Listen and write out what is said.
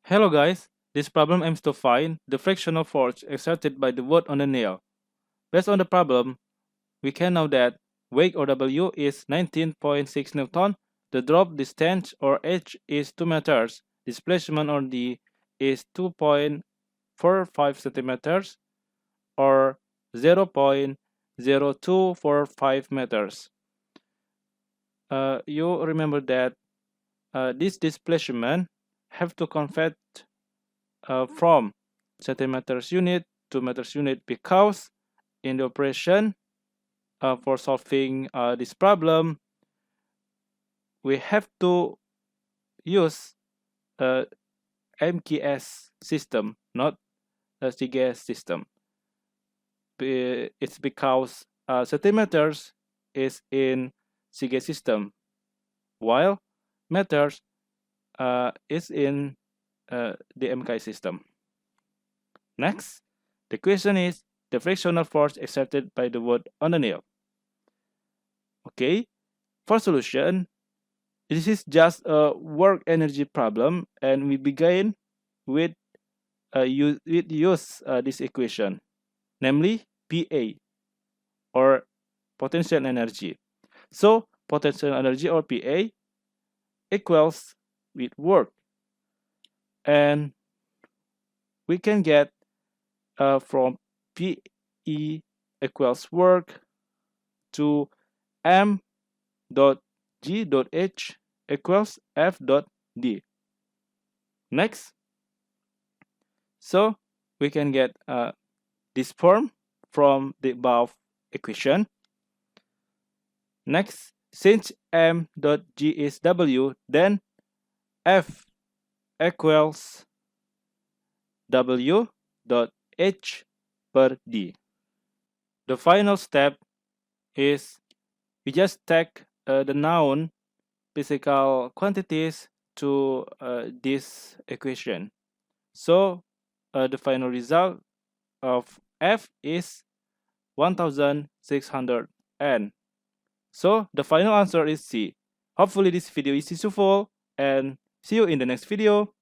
Hello guys, this problem aims to find the frictional force exerted by the wood on the nail. Based on the problem, we can know that weight or W is 19.6 Newton, the drop distance or H is 2 meters, displacement or D is 2.45 centimeters or 0.0245 meters. You remember that this displacement have to convert from centimeters unit to meters unit because in the operation for solving this problem we have to use a MKS system, not a CGS system. It's because centimeters is in CGS system while meters is in the MK system. Next, the question is the frictional force exerted by the wood on the nail. Okay, for solution, this is just a work energy problem, and we begin with use this equation, namely PA or potential energy. So potential energy or PA equals with work, and we can get from PE equals work to m dot g dot h equals f dot d. Next, so we can get this form from the above equation. Next, since m dot g is w, then f equals w dot h per d. The final step is we just take the noun physical quantities to this equation. So the final result of F is 1600N. So the final answer is C. Hopefully this video is useful and see you in the next video.